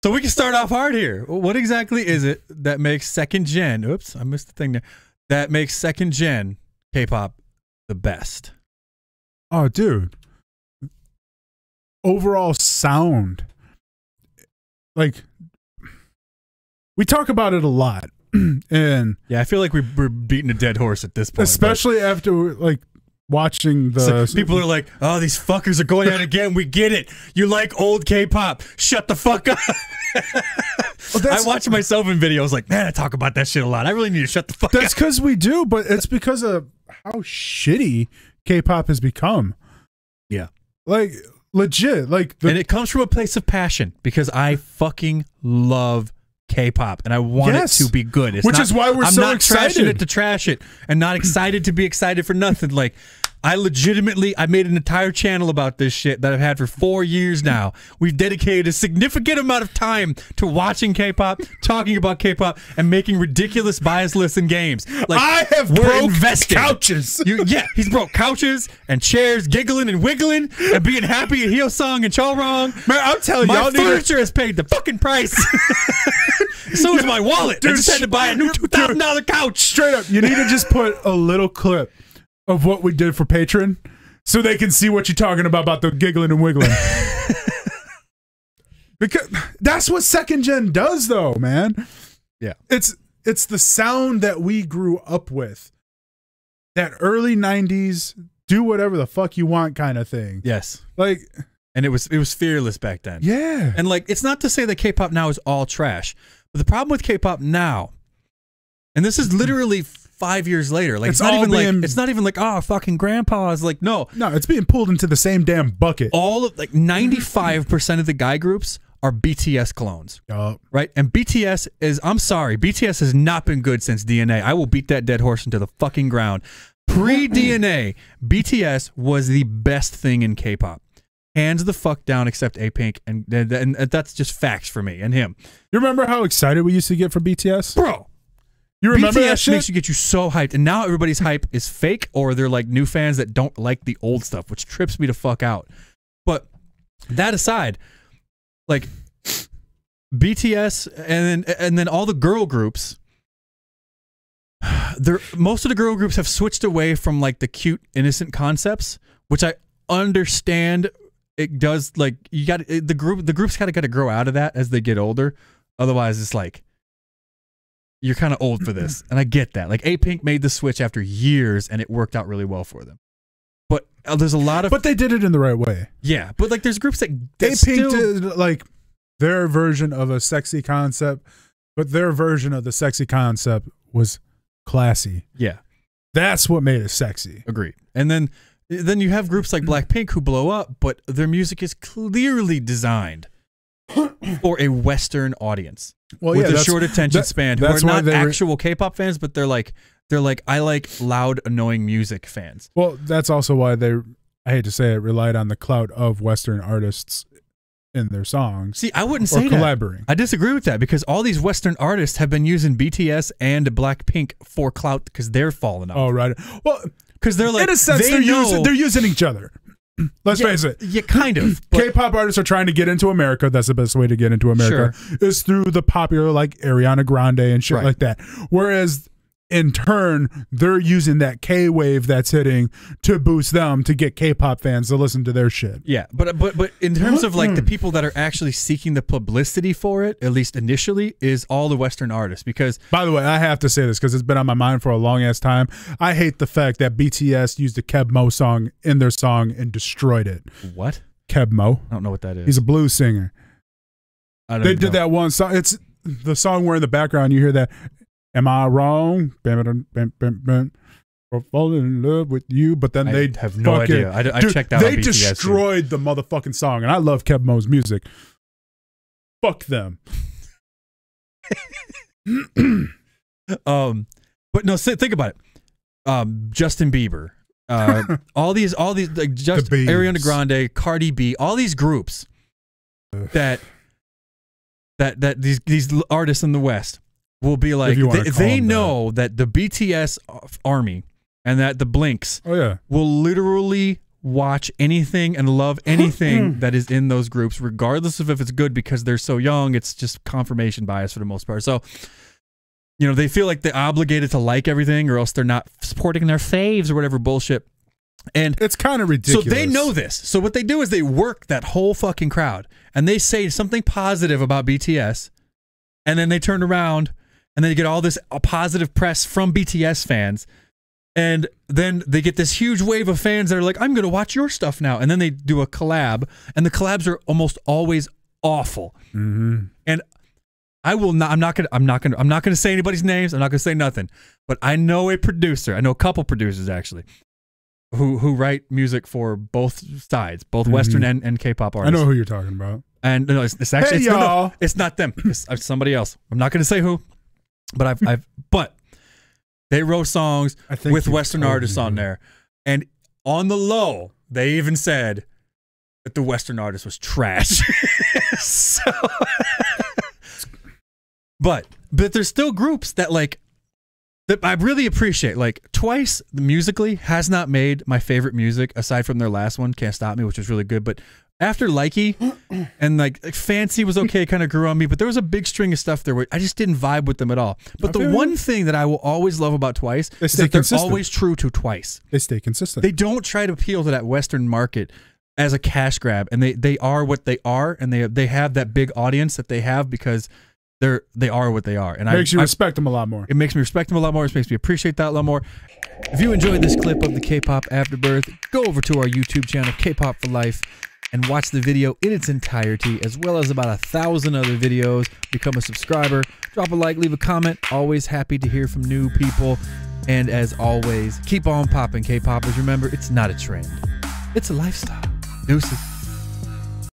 So we can start off hard here. What exactly is it that makes second gen? Oops, I missed the thing there. That makes second gen K-pop the best. Oh, dude. Overall sound. Like, we talk about it a lot. And yeah, I feel like we're beating a dead horse at this point. Especially after, like, watching the... So people are like, oh, these fuckers are going at it again. We get it. You like old K-pop. Shut the fuck up. I watch myself in videos like, man, I talk about that shit a lot. I really need to shut the fuck up. That's because we do, but it's because of how shitty K-pop has become. Yeah. Like, legit. Like, and it comes from a place of passion because I fucking love K-pop and I want it to be good. Which is why I'm so excited. I'm not trashing it to trash it and not excited to be excited for nothing. Like, I made an entire channel about this shit that I've had for 4 years now. We've dedicated a significant amount of time to watching K-pop, talking about K-pop, and making ridiculous bias lists in games. Like, I have broke couches. He's broke couches and chairs, giggling and wiggling and being happy at Hillsong and Chaorong. Man, I'm telling you, my furniture has paid the fucking price. So is my wallet. Dude, I just had to buy a new $2,000 couch. Straight up, you need to just put a little clip of what we did for Patreon so they can see what you're talking about the giggling and wiggling. Because that's what second gen does though, man. Yeah. It's the sound that we grew up with. That early 90s, do whatever the fuck you want kind of thing. Yes. Like, and it was fearless back then. Yeah. And like, it's not to say that K-pop now is all trash, but the problem with K-pop now, and this is literally 5 years later, like it's not even like oh fucking grandpa is like no, it's being pulled into the same damn bucket. All of like 95% of the guy groups are BTS clones, right? And BTS is, I'm sorry, BTS has not been good since DNA. I will beat that dead horse into the fucking ground. Pre-DNA, BTS was the best thing in K-pop. Hands the fuck down, except A-Pink, and that's just facts for me and him. You remember how excited we used to get for BTS, bro? You remember BTS that shit? Makes you get you so hyped, and now everybody's hype is fake, or they're like new fans that don't like the old stuff, which trips me to fuck out. But that aside, like BTS and then all the girl groups, most of the girl groups have switched away from like the cute, innocent concepts, which I understand. It does, like, you got the groups kind of got to grow out of that as they get older. Otherwise, it's like, you're kind of old for this, and I get that. Like, A-Pink made the switch after years, and it worked out really well for them. But there's a lot of... But they did it in the right way. Yeah, but, like, there's groups that A-Pink did, like, their version of a sexy concept, but their version of the sexy concept was classy. Yeah. That's what made it sexy. Agreed. And then you have groups like Blackpink who blow up, but their music is clearly designed for a Western audience. Well, with a short attention span, who are not actual K-pop fans, but they're like I like loud, annoying music fans. Well, that's also why they, I hate to say it, relied on the clout of Western artists in their songs. See, I wouldn't say collaborating. I disagree with that because all these Western artists have been using BTS and Blackpink for clout because they're falling off. Oh, right. Well, because they're like, in a sense, they're using each other. Let's face it. Yeah, kind of. K-pop artists are trying to get into America. That's the best way to get into America. Sure. Is through the popular, like Ariana Grande and shit like that. Whereas in turn, they're using that K-wave that's hitting to boost them to get K-pop fans to listen to their shit. Yeah, but in terms of like the people that are actually seeking the publicity for it, at least initially, is all the Western artists. Because, by the way, I have to say this because it's been on my mind for a long ass time. I hate the fact that BTS used a Keb Mo song in their song and destroyed it. What? Keb Mo. I don't know what that is. He's a blues singer. They did that one song. It's the song where in the background you hear that. Am I wrong? Or falling in love with you, but then they have no idea. I checked out. They destroyed the motherfucking song, and I love Keb Mo's music. Fuck them. But no, think about it. Justin Bieber, all these like just Ariana Grande, Cardi B, all these groups that these artists in the West will be like, they know that the BTS army and that the Blinks will literally watch anything and love anything that is in those groups, regardless of if it's good, because they're so young. It's just confirmation bias for the most part. So, you know, they feel like they're obligated to like everything or else they're not supporting their faves or whatever bullshit. And it's kind of ridiculous. So they know this. So what they do is they work that whole fucking crowd and they say something positive about BTS, and then they turn around and they get all this positive press from BTS fans. And then they get this huge wave of fans that are like, I'm going to watch your stuff now. And then they do a collab, and the collabs are almost always awful. And I will not, I'm not going to say anybody's names. I'm not going to say nothing, but I know a producer. I know a couple producers actually who write music for both sides, both Western and K-pop artists. I know who you're talking about. And no, it's actually, hey, no, it's not them. It's somebody else. I'm not going to say who, but but they wrote songs with Western artists on there. And on the low, they even said that the Western artist was trash. So, but there's still groups that like, that I really appreciate. Like Twice, musically, has not made my favorite music aside from their last one, Can't Stop Me, which was really good. But after Likey and like Fancy was okay, kind of grew on me, but there was a big string of stuff there where I just didn't vibe with them at all. But the one thing that I will always love about Twice is that they're always true to Twice. They stay consistent. They don't try to appeal to that Western market as a cash grab, and they are what they are, and they have that big audience that they have because they are what they are. And makes you respect them a lot more. It makes me respect them a lot more. It makes me appreciate that a lot more. If you enjoyed this clip of the K-Pop Afterbirth, go over to our YouTube channel, K-Pop for Life, and watch the video in its entirety, as well as about 1,000 other videos. Become a subscriber, drop a like, leave a comment. Always happy to hear from new people. And as always, keep on popping, K-Poppers. Remember, it's not a trend. It's a lifestyle. Deuces.